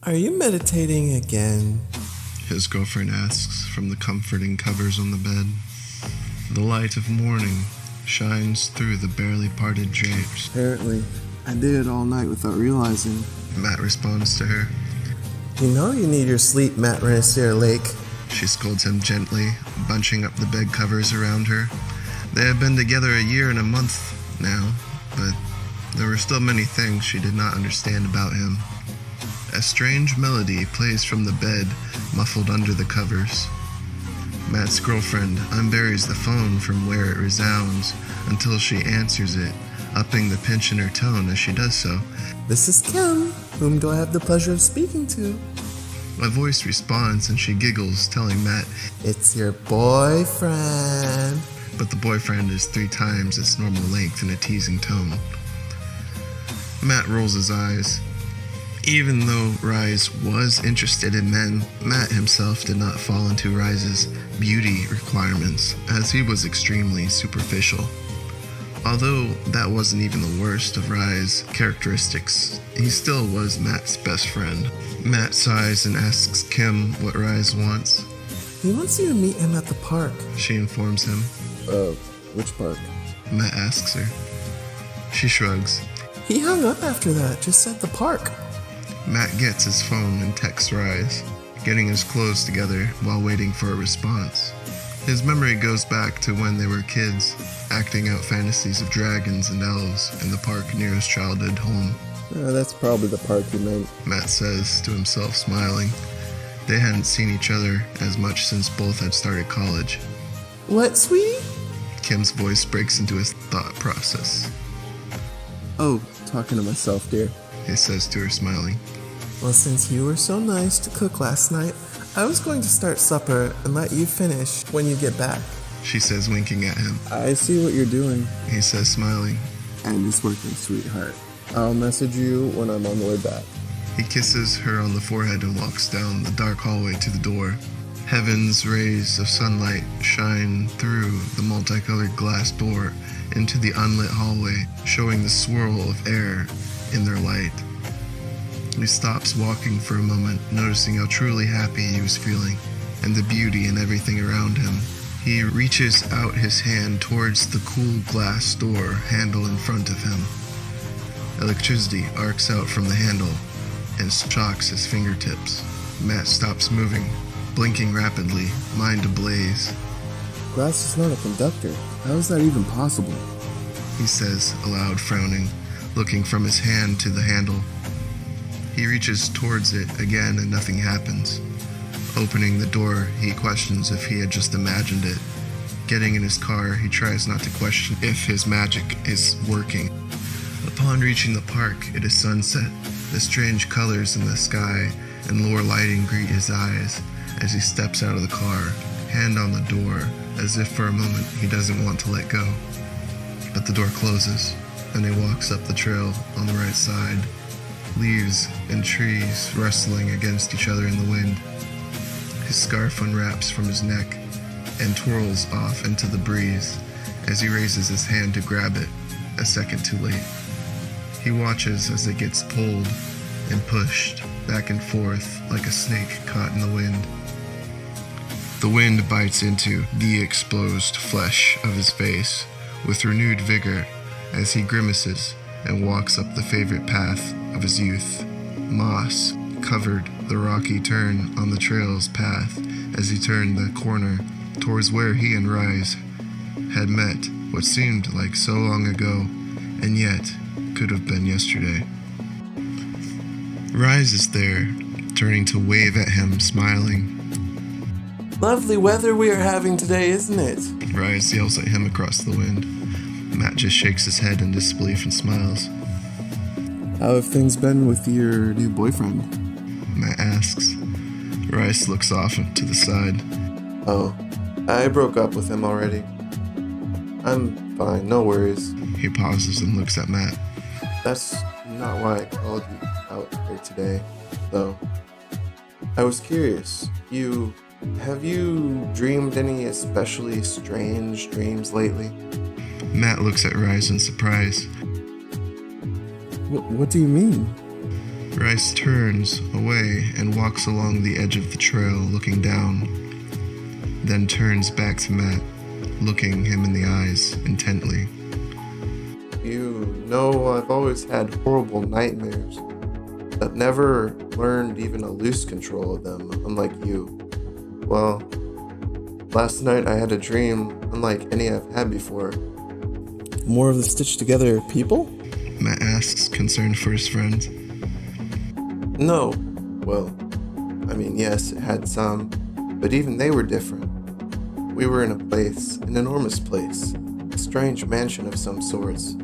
Are you meditating again? His girlfriend asks from the comforting covers on the bed. The light of morning shines through the barely parted drapes. Apparently, I did it all night without realizing. Matt responds to her. You know you need your sleep, Matt Renassier Lake. She scolds him gently, bunching up the bed covers around her. They had been together a year and a month now, but there were still many things she did not understand about him. A strange melody plays from the bed, muffled under the covers. Matt's girlfriend unburies the phone from where it resounds until she answers it, upping the pitch in her tone as she does so. This is Kim. Whom do I have the pleasure of speaking to? A voice responds and she giggles, telling Matt, It's your boyfriend. but the boyfriend is 3 times its normal length in a teasing tone. Matt rolls his eyes. Even though Rhys was interested in men, Matt himself did not fall into Rhys's beauty requirements, as he was extremely superficial. Although that wasn't even the worst of Rhys' characteristics, he still was Matt's best friend. Matt sighs and asks Kim what Rhys wants. He wants you to meet him at the park. She informs him. Which park? Matt asks her. She shrugs. He hung up after that, just said the park. Matt gets his phone and texts Rhys, getting his clothes together while waiting for a response. His memory goes back to when they were kids, acting out fantasies of dragons and elves in the park near his childhood home. That's probably the park you meant. Matt says to himself, smiling. They hadn't seen each other as much since both had started college. What, sweetie? Kim's voice breaks into his thought process. Oh, talking to myself, dear. He says to her, smiling. Well, since you were so nice to cook last night, I was going to start supper and let you finish when you get back. She says, winking at him. I see what you're doing. He says, smiling. And it's working, sweetheart. I'll message you when I'm on the way back. He kisses her on the forehead and walks down the dark hallway to the door. Heaven's rays of sunlight shine through the multicolored glass door into the unlit hallway, showing the swirl of air in their light. He stops walking for a moment, noticing how truly happy he was feeling, and the beauty in everything around him. He reaches out his hand towards the cool glass door handle in front of him. Electricity arcs out from the handle and shocks his fingertips. Matt stops moving, blinking rapidly, mind ablaze. Glass is not a conductor. How is that even possible? He says, aloud, frowning, looking from his hand to the handle. He reaches towards it again and nothing happens. Opening the door, he questions if he had just imagined it. Getting in his car, he tries not to question if his magic is working. Upon reaching the park, it is sunset. The strange colors in the sky and lower lighting greet his eyes as he steps out of the car, hand on the door, as if for a moment he doesn't want to let go. But the door closes, and he walks up the trail on the right side, leaves and trees rustling against each other in the wind. His scarf unwraps from his neck and twirls off into the breeze as he raises his hand to grab it, a second too late. He watches as it gets pulled and pushed back and forth like a snake caught in the wind. The wind bites into the exposed flesh of his face with renewed vigor as he grimaces and walks up the favorite path of his youth. Moss covered the rocky turn on the trail's path as he turned the corner towards where he and Rhys had met what seemed like so long ago, and yet could have been yesterday. Rhys is there, turning to wave at him, smiling. Lovely weather we are having today, isn't it? Rhys yells at him across the wind. Matt just shakes his head in disbelief and smiles. How have things been with your new boyfriend? Matt asks. Rhys looks off to the side. Oh, I broke up with him already. I'm fine, no worries. He pauses and looks at Matt. That's not why I called you out here today, though. I was curious. Have you dreamed any especially strange dreams lately? Matt looks at Rhys in surprise. What do you mean? Rhys turns away and walks along the edge of the trail, looking down, then turns back to Matt, looking him in the eyes intently. You know, I've always had horrible nightmares, but never learned even a loose control of them, unlike you. Well, last night I had a dream unlike any I've had before. More of the stitched together people? Matt asks, concerned for his friend. No. Well, I mean, yes, it had some, but even they were different. We were in a place, an enormous place, a strange mansion of some sorts.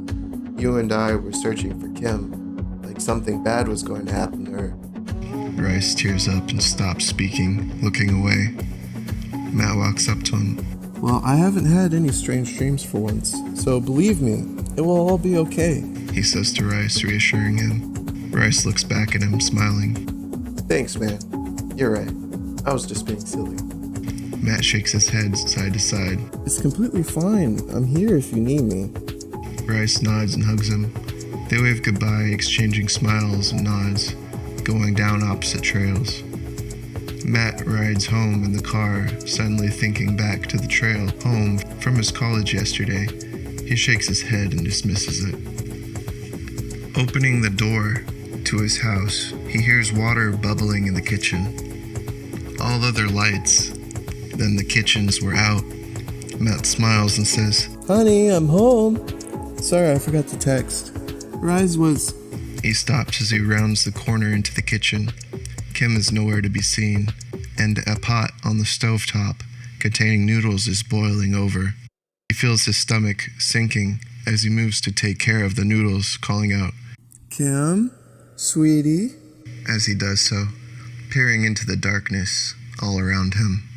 You and I were searching for Kim, like something bad was going to happen to her. Rhys tears up and stops speaking, looking away. Matt walks up to him. Well, I haven't had any strange dreams for once, so believe me, it will all be okay. He says to Rhys, reassuring him. Rhys looks back at him, smiling. Thanks, man. You're right. I was just being silly. Matt shakes his head side to side. It's completely fine. I'm here if you need me. Rhys nods and hugs him. They wave goodbye, exchanging smiles and nods, going down opposite trails. Matt rides home in the car, suddenly thinking back to the trail home from his college yesterday. He shakes his head and dismisses it. Opening the door to his house, he hears water bubbling in the kitchen. All other lights than the kitchens were out. Matt smiles and says, Honey, I'm home. Sorry, I forgot to text. Rhys was... He stops as he rounds the corner into the kitchen. Kim is nowhere to be seen, and a pot on the stovetop containing noodles is boiling over. He feels his stomach sinking as he moves to take care of the noodles, calling out, Kim? Sweetie? as he does so, peering into the darkness all around him.